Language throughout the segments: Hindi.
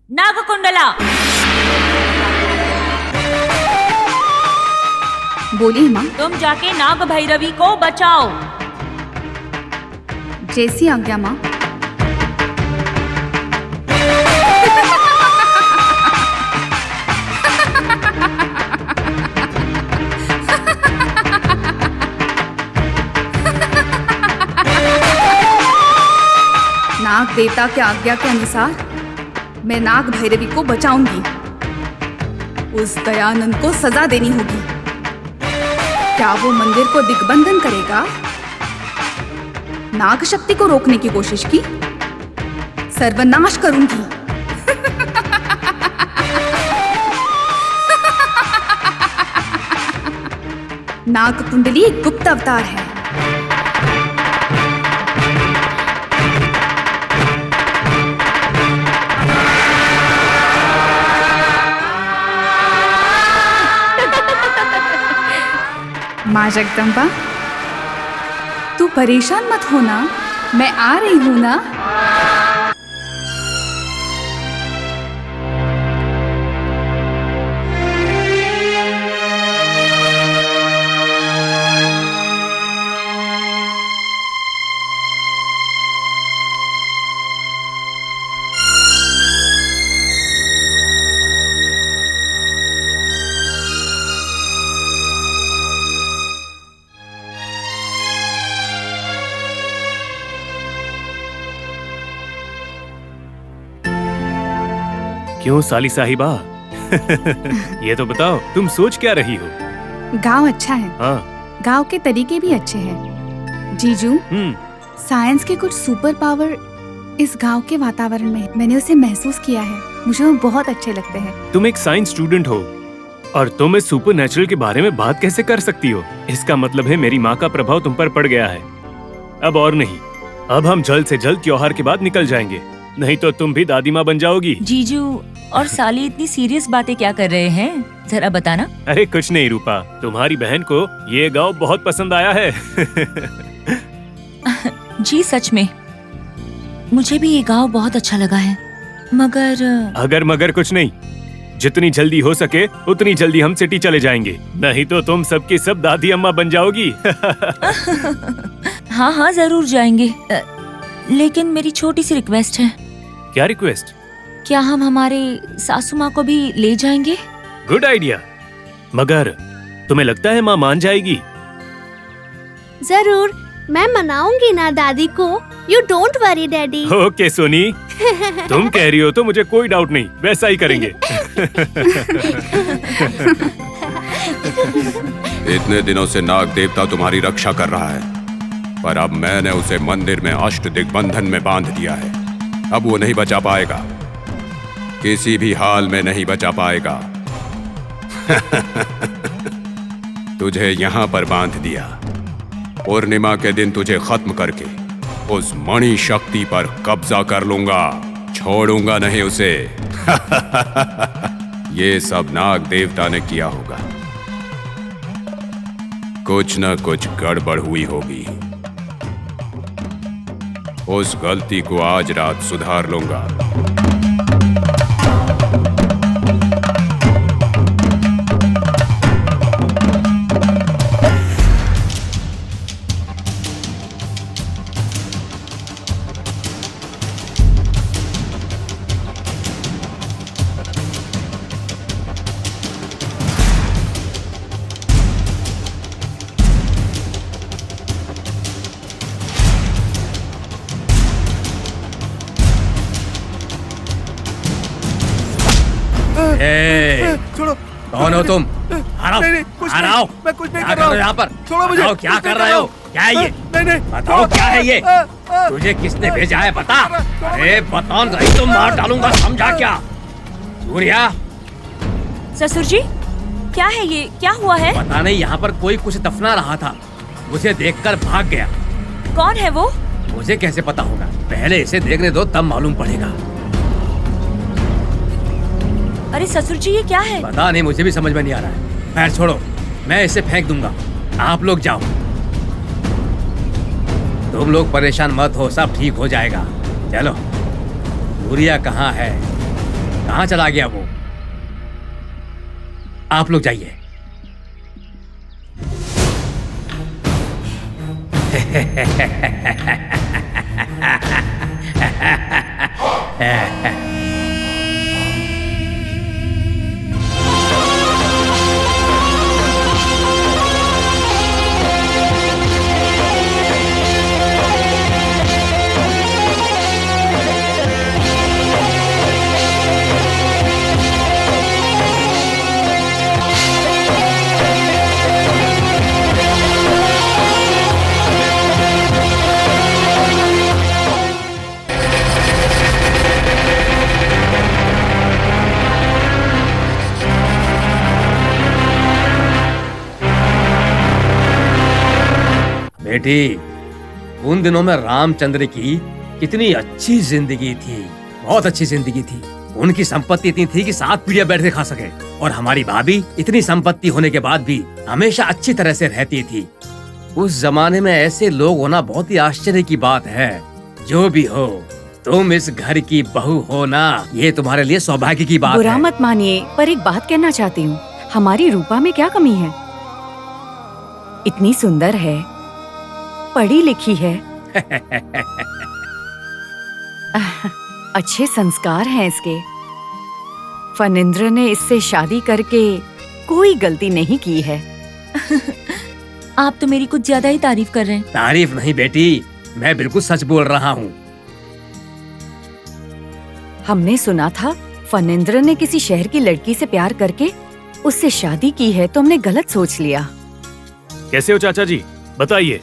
नागकुंडला। बोलिए माँ। तुम जाके नाग भैरवी को बचाओ। जैसी आज्ञा माँ। नाग देवता के आज्ञा के अनुसार मैं नाग भैरवी को बचाऊंगी। उस दयानंद को सजा देनी होगी। क्या वो मंदिर को दिग्बंधन करेगा? नाग शक्ति को रोकने की कोशिश की, सर्वनाश करूंगी। नाग कुंडली एक गुप्त अवतार है। माँ जगदम्बा, तू परेशान मत होना, मैं आ रही हूं ना। क्यों साली साहिबा? ये तो बताओ, तुम सोच क्या रही हो? गांव अच्छा है। हाँ। गांव के तरीके भी अच्छे हैं। जीजू, साइंस के कुछ सुपर पावर इस गांव के वातावरण में मैंने उसे महसूस किया है। मुझे वो बहुत अच्छे लगते हैं। तुम एक साइंस स्टूडेंट हो और तुम इस सुपर नेचुरल के बारे में बात कैसे कर सकती हो? इसका मतलब है मेरी माँ का प्रभाव तुम पर पड़ गया है। अब और नहीं, अब हम जल्द से जल्द त्योहार के बाद निकल जाएंगे, नहीं तो तुम भी दादी माँ बन जाओगी। जीजू और साली इतनी सीरियस बातें क्या कर रहे हैं, जरा बताना। अरे कुछ नहीं रूपा, तुम्हारी बहन को ये गांव बहुत पसंद आया है। जी सच में, मुझे भी ये गांव बहुत अच्छा लगा है, मगर मगर कुछ नहीं। जितनी जल्दी हो सके उतनी जल्दी हम सिटी चले जाएंगे, नहीं तो तुम सबकी सब दादी अम्मा बन जाओगी। हाँ हाँ जरूर जाएंगे, लेकिन मेरी छोटी सी रिक्वेस्ट है। क्या रिक्वेस्ट? क्या हम हमारे सासू माँ को भी ले जाएंगे? गुड आइडिया, मगर तुम्हें लगता है माँ मान जाएगी? जरूर, मैं मनाऊंगी ना दादी को। You don't worry daddy. Okay Soni, तुम कह रही हो तो मुझे कोई डाउट नहीं, वैसा ही करेंगे। इतने दिनों से नाग देवता तुम्हारी रक्षा कर रहा है, पर अब मैंने उसे मंदिर में अष्ट दिग्बंधन में बांध दिया है। अब वो नहीं बचा पाएगा, किसी भी हाल में नहीं बचा पाएगा। तुझे यहाँ पर बांध दिया, पूर्णिमा के दिन तुझे खत्म करके उस मणि शक्ति पर कब्जा कर लूंगा, छोड़ूंगा नहीं उसे। ये सब नाग देवता ने किया होगा, कुछ न कुछ गड़बड़ हुई होगी। उस गलती को आज रात सुधार लूंगा। कौन हो तुम? हराओ, हराओ। मैं कुछ नहीं क्या कर रहा हूँ। यहाँ पर? छोड़ो मुझे। बताओ क्या कर रहे हो? क्या है ये? नहीं, बताओ क्या है ये? तुझे किसने भेजा है बता। अरे बता नहीं तो मार डालूंगा, समझा क्या? सूर्या। ससुर जी, क्या है ये? क्या हुआ है? पता नहीं, यहाँ पर कोई कुछ दफना रहा था, मुझे देखकर भाग गया। कौन है वो? मुझे कैसे पता होगा, पहले इसे देखने दो तब मालूम पड़ेगा। अरे ससुर जी, ये क्या है? पता नहीं, मुझे भी समझ में नहीं आ रहा है। खैर छोड़ो, मैं इसे फेंक दूंगा, आप लोग जाओ। तुम लोग परेशान मत हो, सब ठीक हो जाएगा। चलो, सूर्या कहाँ है? कहाँ चला गया वो? आप लोग जाइए। बेटी, उन दिनों में रामचंद्र की कितनी अच्छी जिंदगी थी, बहुत अच्छी जिंदगी थी। उनकी संपत्ति इतनी थी कि 7 पीढ़ियां बैठ के खा सके, और हमारी भाभी इतनी संपत्ति होने के बाद भी हमेशा अच्छी तरह से रहती थी। उस जमाने में ऐसे लोग होना बहुत ही आश्चर्य की बात है। जो भी हो, तुम इस घर की बहू हो ना, ये तुम्हारे लिए सौभाग्य की बात बुरा है। मत मानिए, पर एक बात कहना चाहती हूँ, हमारी रूपा में क्या कमी है? इतनी सुंदर है, पढ़ी लिखी है, अच्छे संस्कार हैं इसके। फणींद्र ने इससे शादी करके कोई गलती नहीं की है। आप तो मेरी कुछ ज्यादा ही तारीफ कर रहे हैं। तारीफ नहीं बेटी, मैं बिल्कुल सच बोल रहा हूँ। हमने सुना था फणींद्र ने किसी शहर की लड़की से प्यार करके उससे शादी की है, तो हमने गलत सोच लिया। कैसे हो चाचा जी? बताइए,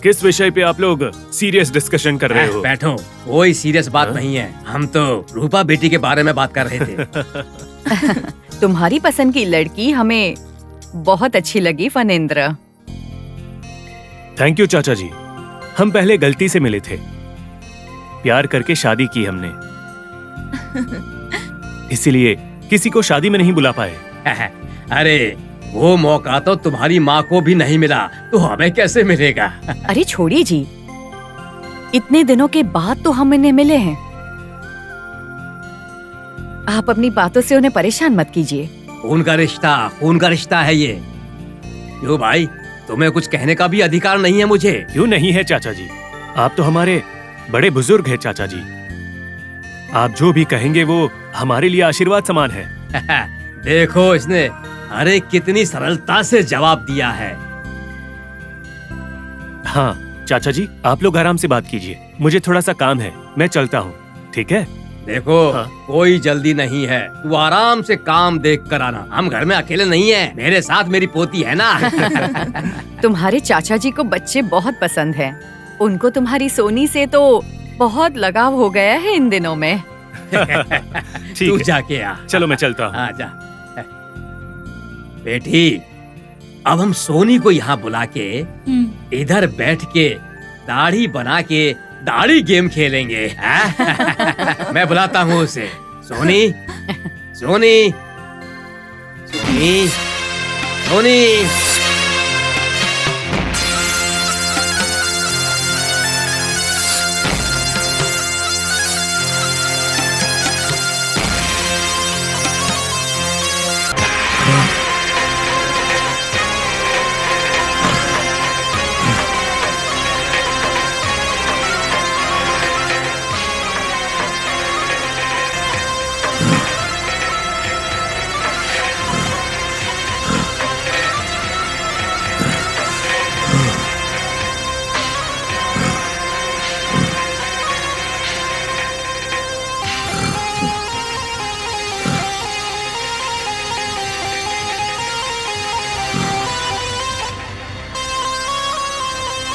किस विषय पे आप लोग सीरियस डिस्कशन कर रहे हो? बैठो, कोई सीरियस बात नहीं है। हम तो रूपा बेटी के बारे में बात कर रहे थे। तुम्हारी पसंद की लड़की हमें बहुत अच्छी लगी फणींद्र। थैंक यू चाचा जी। हम पहले गलती से मिले थे, प्यार करके शादी की हमने, इसीलिए किसी को शादी में नहीं बुला पाए। अरे, वो मौका तो तुम्हारी माँ को भी नहीं मिला, तो हमें कैसे मिलेगा? अरे छोड़िए जी, इतने दिनों के बाद तो हम इन्हें मिले हैं। आप अपनी बातों से उन्हें परेशान मत कीजिए। खून का रिश्ता है ये। क्यों भाई, तुम्हें कुछ कहने का भी अधिकार नहीं है मुझे? क्यों नहीं है चाचा जी? आप तो हमारे बड़े बुजुर्ग हैं चाचा जी। आप जो भी कहेंगे वो हमारे लिए आशीर्वाद समान है। देखो इसने, अरे कितनी सरलता से जवाब दिया है। हाँ चाचा जी, आप लोग आराम से बात कीजिए, मुझे थोड़ा सा काम है, मैं चलता हूँ, ठीक है? देखो, हाँ। कोई जल्दी नहीं है, तू आराम से काम देख कर आना। हम घर में अकेले नहीं हैं, मेरे साथ मेरी पोती है ना। तुम्हारे चाचा जी को बच्चे बहुत पसंद हैं। उनको तुम्हारी सोनी से तो बहुत लगाव हो गया है इन दिनों में। ठीक तू है, जाके आ। चलो मैं चलता हूँ। हाँ, जा। बेटी, अब हम सोनी को यहाँ बुला के इधर बैठ के दाढ़ी बना के दाढ़ी गेम खेलेंगे। मैं बुलाता हूँ उसे। सोनी, सोनी, सोनी, सोनी।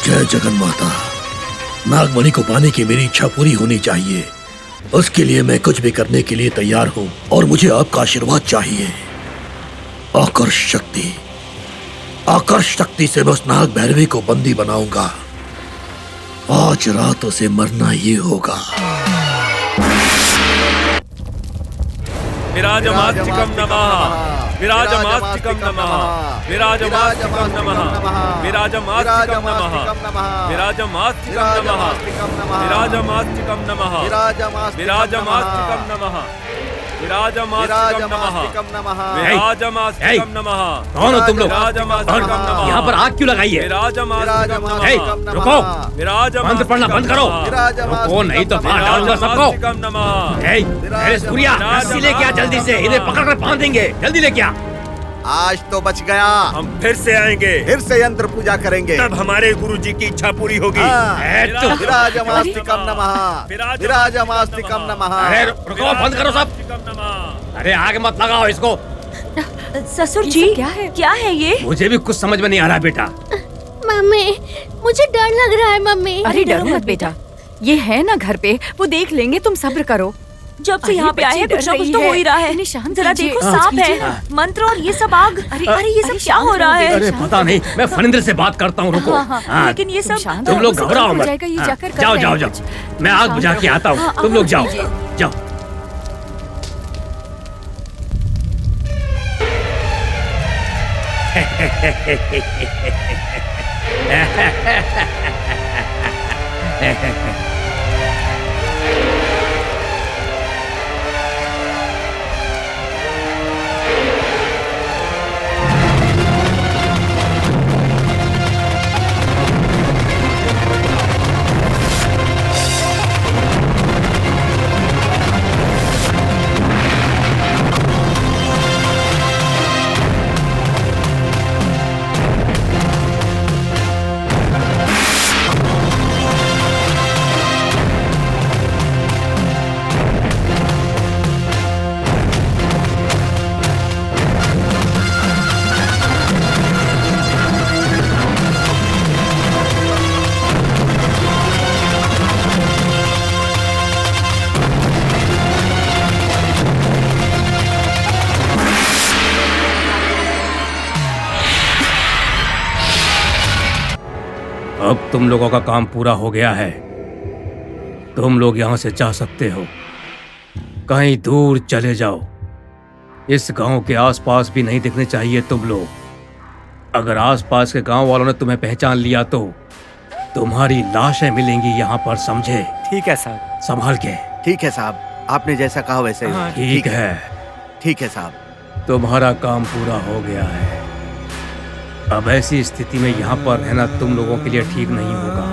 जय जगन माता। नागमणि को पाने की मेरी इच्छा पूरी होनी चाहिए। उसके लिए मैं कुछ भी करने के लिए तैयार हूँ, और मुझे आपका आशीर्वाद चाहिए। आकर्ष शक्ति, आकर्ष शक्ति से मैं उस नाग भैरवी को बंदी बनाऊंगा। आज रात उसे मरना ही होगा। विराजमास्तिकं नमः, विराजमास्तिकं नमः, विराजमास्तिकं नमः, विराजमास्तिकं नमः, विराजमास्तिकं नमः, विराजमास्तिकं नमः, विराजमास्तिकं नमः, विराजमास्तिकं नमः। विराजमास्तिकं नमः। कौन हो तुम लोग? और यहाँ पर आग क्यों लगाई है? रुको, मंत्र पढ़ना बंद करो। रुको नहीं तो मार डालूंगा सबको। सूर्या, रस्सी लेके आ जल्दी से, इन्हें पकड़ कर बांध देंगे। जल्दी लेके आ। आज तो बच गया। हम फिर से आएंगे, फिर से यंत्र पूजा करेंगे, तब हमारे गुरुजी की इच्छा पूरी होगी। विराजमास्तिकं नमः। विराजमास्तिकं नमः। अरे रुको, बंद करो सब। अरे आगे मत लगाओ इसको। ससुर जी, क्या है ये? मुझे भी कुछ समझ में नहीं आ रहा बेटा। मम्मी, मुझे डर लग रहा है मम्मी। अरे डरो मत बेटा, ये है ना घर पे, वो देख लेंगे, तुम सब्र करो। जब से यहाँ पे आए हैं कुछ ना कुछ तो हो ही रहा है। जरा देखो, सांप है, मंत्र और ये सब आग। अरे ये सब क्या हो रहा है? अरे पता नहीं, मैं फणिंद्र से बात करता हूँ, रुको। लेकिन ये सब तुम लोग घबराओ मत। जाओ जाओ जाओ, मैं आग बुझा के आता हूँ, तुम लोग जाओ जाओ। अब तुम लोगों का काम पूरा हो गया है, तुम लोग यहाँ से जा सकते हो, कहीं दूर चले जाओ। इस गांव के आसपास भी नहीं दिखने चाहिए तुम लोग। अगर आसपास के गांव वालों ने तुम्हें पहचान लिया तो तुम्हारी लाशें मिलेंगी यहाँ पर, समझे? ठीक है साहब। संभाल के। ठीक है साहब, आपने जैसा कहा वैसे ही। ठीक है। ठीक है साहब। तुम्हारा काम पूरा हो गया है। अब ऐसी स्थिति में यहाँ पर रहना तुम लोगों के लिए ठीक नहीं होगा।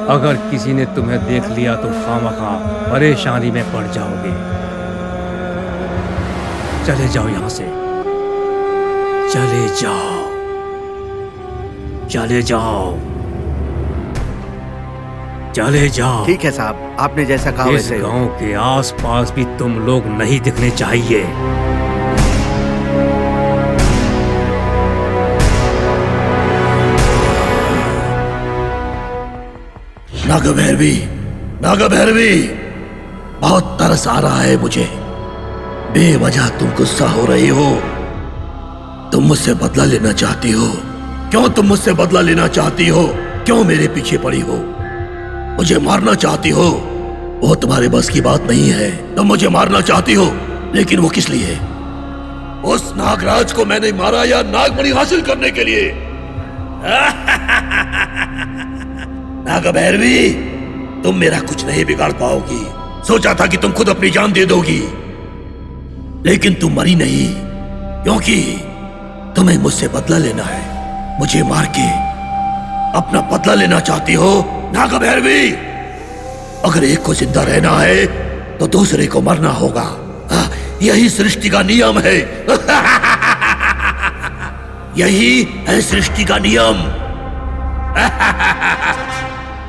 अगर किसी ने तुम्हें देख लिया तो खामखा परेशानी में पड़ जाओगे। चले जाओ यहाँ से, चले जाओ, चले जाओ, चले जाओ। ठीक है साहब, आपने जैसा कहा वैसे ही। इस गांव के आसपास भी तुम लोग नहीं दिखने चाहिए। नागभैरवी, नागभैरवी, बहुत तरस आ रहा है मुझे। बेवजह तुम गुस्सा हो रही हो। तुम मुझसे बदला लेना चाहती हो। क्यों तुम मुझसे बदला लेना चाहती हो? क्यों मेरे पीछे पड़ी हो? मुझे मारना चाहती हो? वो तुम्हारे बस की बात नहीं है। तुम मुझे मारना चाहती हो, लेकिन वो किस लिए? उस नागराज को मैंने मारा या नागमणि हासिल करने के लिए? नागभैरवी, तुम मेरा कुछ नहीं बिगाड़ पाओगी। सोचा था कि तुम खुद अपनी जान दे दोगी, लेकिन तुम मरी नहीं, क्योंकि तुम्हें मुझसे बदला लेना है। मुझे मार के अपना बदला लेना चाहती हो नागभैरवी? अगर एक को जिंदा रहना है तो दूसरे को मरना होगा। यही सृष्टि का नियम है। यही है सृष्टि का नियम।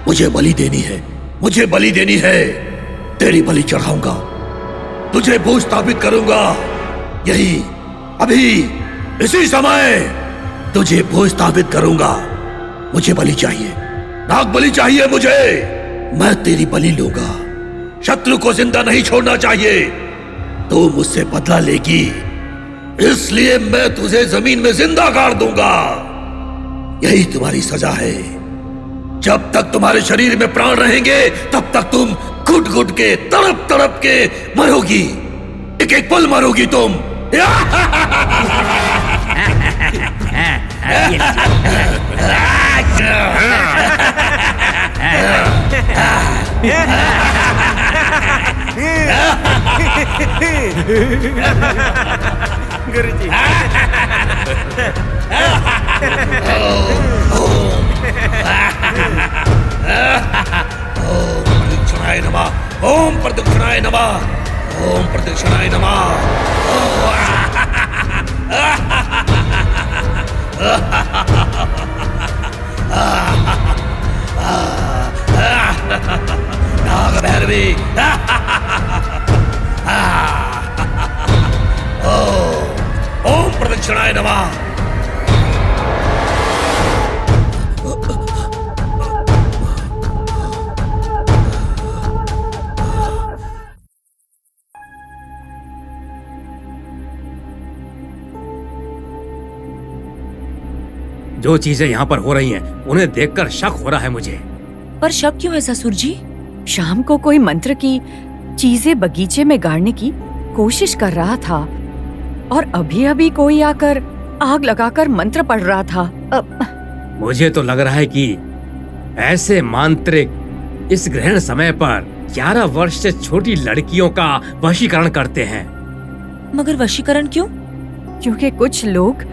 मुझे बलि देनी है, मुझे बलि देनी है। तेरी बलि चढ़ाऊंगा, तुझे भूत स्थापित करूंगा। यही अभी इसी समय तुझे भूत स्थापित करूंगा। मुझे बलि चाहिए, नाग बलि चाहिए मुझे। मैं तेरी बलि लूंगा। शत्रु को जिंदा नहीं छोड़ना चाहिए। तू मुझसे बदला लेगी, इसलिए मैं तुझे जमीन में जिंदा गाड़ दूंगा। यही तुम्हारी सजा है। जब तक तुम्हारे शरीर में प्राण रहेंगे तब तक तुम घुट घुट के तड़प तड़प के मरोगी। एक एक पल मरोगी तुम। गुरुजी। ओम प्रदक्षिणाय नमः। ओम प्रदक्षिणाय नमः। ओम प्रदक्षिणाय नमः। नाग भैरवी। ओम प्रदक्षिणाय नमः। जो चीजें यहाँ पर हो रही हैं, उन्हें देखकर शक हो रहा है मुझे। पर शक क्यों है ससुर जी? शाम को कोई मंत्र की चीजें बगीचे में गाड़ने की कोशिश कर रहा था और अभी अभी कोई आकर आग लगाकर मंत्र पढ़ रहा था। मुझे तो लग रहा है कि ऐसे मांत्रिक इस ग्रहण समय पर 11 वर्ष से छोटी लड़कियों का वशीकरण करते हैं। मगर वशीकरण क्यों? क्योंकि कुछ लोग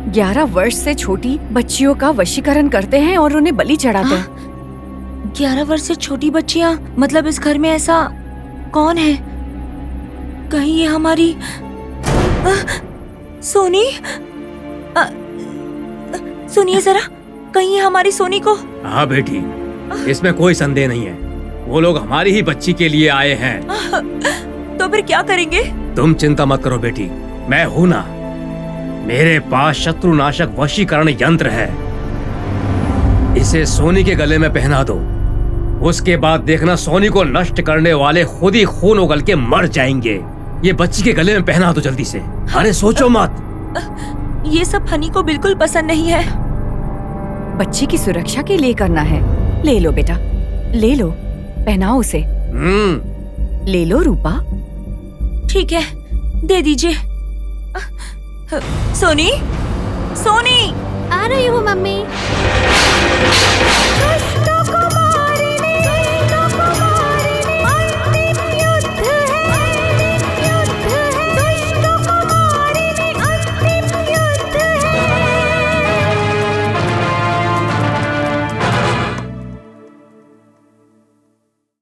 11 वर्ष से छोटी बच्चियों का वशीकरण करते हैं और उन्हें बलि चढ़ाते हैं। 11 वर्ष से छोटी बच्चियां? मतलब इस घर में ऐसा कौन है? कहीं ये हमारी सोनी? सुनिए जरा, कहीं ये हमारी सोनी को? हाँ बेटी, इसमें कोई संदेह नहीं है। वो लोग हमारी ही बच्ची के लिए आए हैं। तो फिर क्या करेंगे? तुम चिंता मत करो बेटी, मैं हूं ना। मेरे पास शत्रुनाशक वशीकरण यंत्र है। इसे सोनी के गले में पहना दो। उसके बाद देखना, सोनी को नष्ट करने वाले खुद ही खून उगल के मर जाएंगे। ये बच्ची के गले में पहना दो जल्दी से। अरे सोचो मत। ये सब हनी को बिल्कुल पसंद नहीं है। बच्ची की सुरक्षा के लिए करना है। ले लो बेटा, ले लो, पहनाओ उसे। ले लो रूपा। ठीक है, दे दीजिए। सोनी, सोनी! आ रही हूँ मम्मी।